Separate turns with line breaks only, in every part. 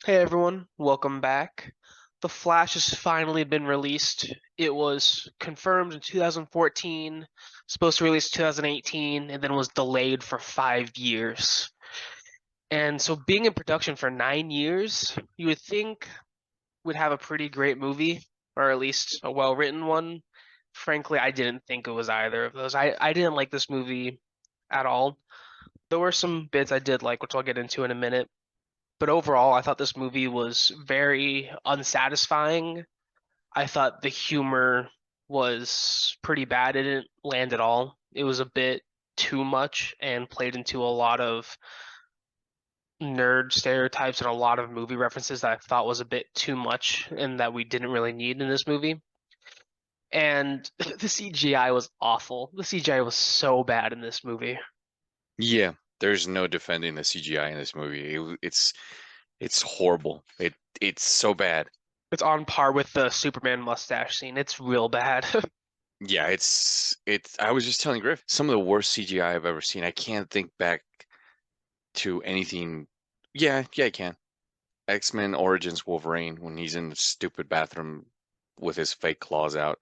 Hey everyone, welcome back. The Flash has finally been released. It was confirmed in 2014, supposed to release 2018, and then was delayed for 5 years. And so being in production for 9 years, you would think would have a pretty great movie, or at least a well-written one. Frankly, I didn't think it was either of those. I didn't like this movie at all. There were some bits I did like, which I'll get into in a minute. But overall, I thought this movie was very unsatisfying. I thought the humor was pretty bad. It didn't land at all. It was a bit too much and played into a lot of nerd stereotypes and a lot of movie references that I thought was a bit too much and that we didn't really need in this movie. And the CGI was awful. The CGI was so bad in this movie.
Yeah, there's no defending the CGI in this movie. It's horrible. It's so bad.
It's on par with the Superman mustache scene. It's real bad.
Yeah, it's. I was just telling Griff, some of the worst CGI I've ever seen. I can't think back to anything. Yeah, I can. X-Men Origins Wolverine when he's in the stupid bathroom with his fake claws out.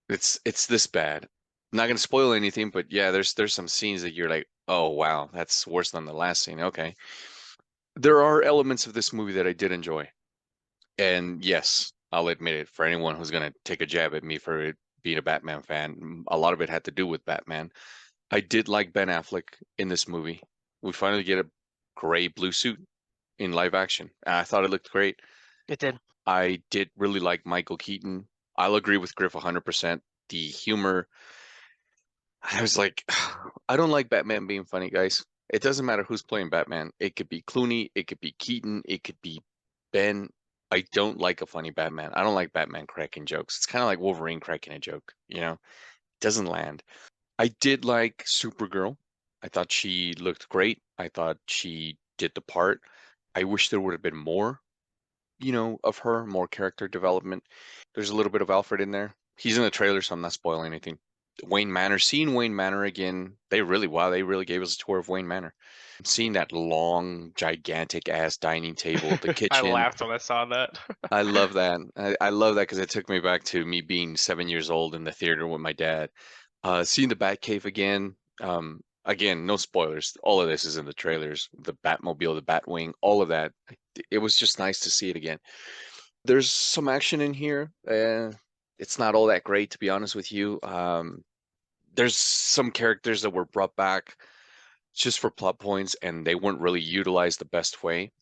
It's this bad. Not gonna spoil anything, but yeah, there's some scenes that you're like, oh wow, that's worse than the last scene. Okay. There are elements of this movie that I did enjoy. And yes, I'll admit it, for anyone who's going to take a jab at me for it being a Batman fan, a lot of it had to do with Batman. I did like Ben Affleck in this movie. We finally get a gray blue suit in live action. And I thought it looked great.
It did.
I did really like Michael Keaton. I'll agree with Griff 100%. The humor, I was like, I don't like Batman being funny, guys. It doesn't matter who's playing Batman. It could be Clooney, it could be Keaton, it could be Ben. I don't like a funny Batman. I don't like Batman cracking jokes. It's kind of like Wolverine cracking a joke, you know? It doesn't land. I did like Supergirl. I thought she looked great. I thought she did the part. I wish there would have been more, of her, more character development. There's a little bit of Alfred in there. He's in the trailer, so I'm not spoiling anything. Wayne Manor, seeing Wayne Manor again, they really gave us a tour of Wayne Manor. Seeing that long, gigantic ass dining table, the
I
kitchen.
laughed when I saw that.
I love that. I love that because it took me back to me being 7 years old in the theater with my dad. Seeing the Batcave again. Again, no spoilers. All of this is in the trailers. The Batmobile, the Batwing, all of that. It was just nice to see it again. There's some action in here. It's not all that great, to be honest with you. There's some characters that were brought back just for plot points, and they weren't really utilized the best way.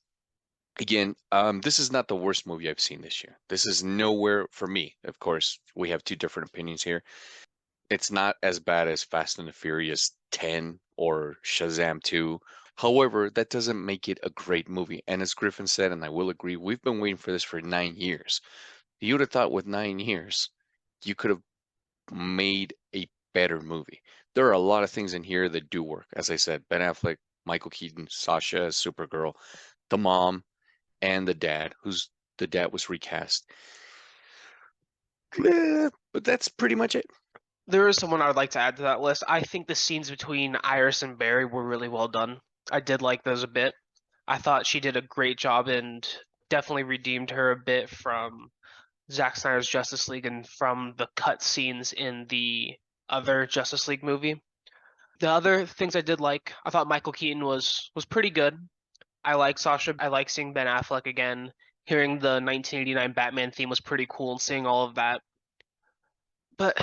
Again, this is not the worst movie I've seen this year. This is nowhere for me. Of course, we have two different opinions here. It's not as bad as Fast and the Furious 10 or Shazam 2. However, that doesn't make it a great movie. And as Griffin said, and I will agree, we've been waiting for this for 9 years. You would have thought with 9 years, you could have made a better movie. There are a lot of things in here that do work. As I said, Ben Affleck, Michael Keaton, Sasha as Supergirl, the mom, and the dad was recast. But that's pretty much it.
There is someone I would like to add to that list. I think the scenes between Iris and Barry were really well done. I did like those a bit. I thought she did a great job and definitely redeemed her a bit from Zack Snyder's Justice League and from the cut scenes in the other Justice League movie. The other things I did like, I thought Michael Keaton was pretty good. I like Sasha. I like seeing Ben Affleck again. Hearing the 1989 Batman theme was pretty cool and seeing all of that. But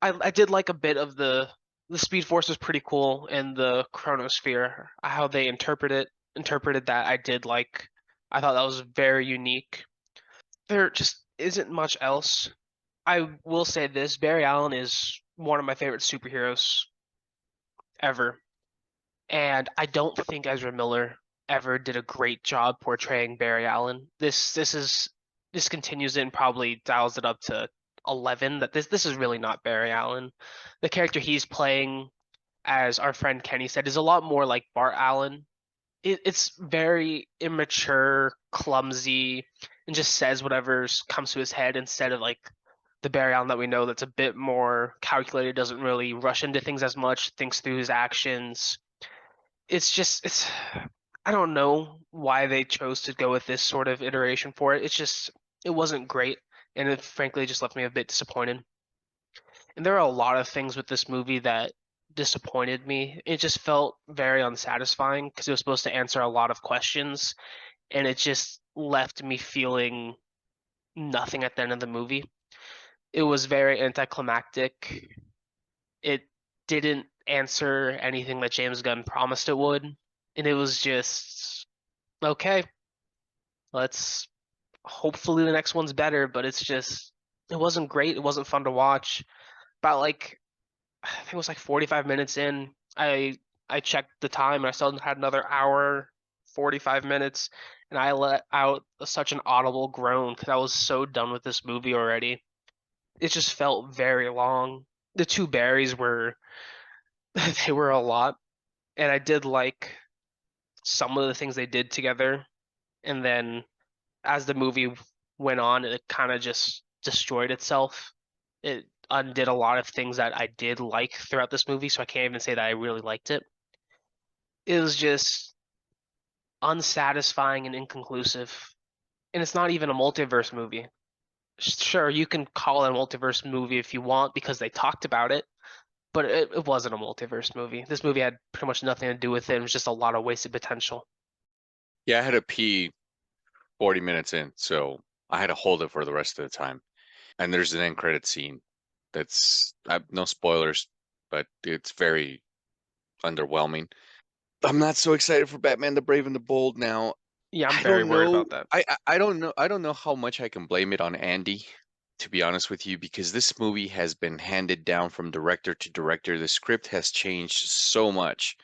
I did like a bit of the Speed Force was pretty cool and the Chronosphere, how they interpreted that I did like. I thought that was very unique. There just isn't much else. I will say this, Barry Allen is one of my favorite superheroes ever. And I don't think Ezra Miller ever did a great job portraying Barry Allen. This continues it and probably dials it up to 11 that this is really not Barry Allen. The character he's playing, as our friend Kenny said, is a lot more like Bart Allen. It's very immature, clumsy, and just says whatever comes to his head instead of like the Barry Allen that we know that's a bit more calculated, doesn't really rush into things as much, thinks through his actions. It's just it's I don't know why they chose to go with this sort of iteration for it. It's just it wasn't great, and it frankly just left me a bit disappointed. And there are a lot of things with this movie that disappointed me. It just felt very unsatisfying because it was supposed to answer a lot of questions, and it just left me feeling nothing at the end of the movie. It was very anticlimactic. It didn't answer anything that James Gunn promised it would, and it was just okay. Let's hopefully the next one's better, but it's just it wasn't great. It wasn't fun to watch. About like I think it was like 45 minutes in, I checked the time and I still had another hour, 45 minutes, and I let out such an audible groan because I was so done with this movie already. It just felt very long. The two berries were they were a lot, and I did like some of the things they did together, and then as the movie went on, it kind of just destroyed itself. It undid a lot of things that I did like throughout this movie, so I can't even say that I really liked it. It was just unsatisfying and inconclusive. And it's not even a multiverse movie. Sure, you can call it a multiverse movie if you want because they talked about it, but it wasn't a multiverse movie. This movie had pretty much nothing to do with it. It was just a lot of wasted potential.
Yeah, I had to pee 40 minutes in, so I had to hold it for the rest of the time. And there's an end credit scene that's no spoilers, but it's very underwhelming. I'm not so excited for Batman the Brave and the Bold now.
Yeah, I'm
I
very
don't
worried
know.
about that.
I don't know. I don't know how much I can blame it on Andy, to be honest with you, because this movie has been handed down from director to director. The script has changed so much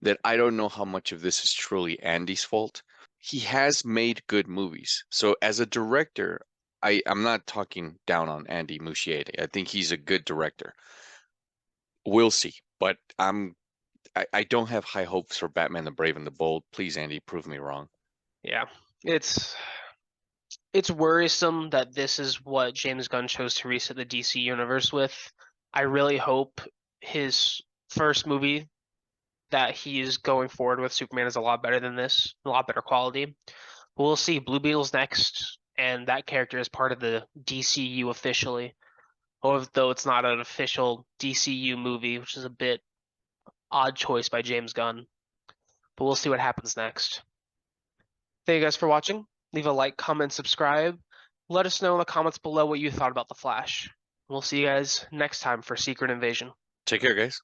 that I don't know how much of this is truly Andy's fault. He has made good movies. So as a director, I'm not talking down on Andy Muschietti. I think he's a good director. We'll see. But I don't have high hopes for Batman the Brave and the Bold. Please, Andy, prove me wrong.
Yeah. It's it's worrisome that this is what James Gunn chose to reset the DC universe with. I really hope his first movie that he is going forward with Superman is a lot better than this, a lot better quality. But we'll see. Blue Beetle's next, and that character is part of the DCU officially, although it's not an official DCU movie, which is a bit odd choice by James Gunn. But we'll see what happens next. Thank you guys for watching. Leave a like, comment, subscribe. Let us know in the comments below what you thought about The Flash. We'll see you guys next time for Secret Invasion.
Take care, guys.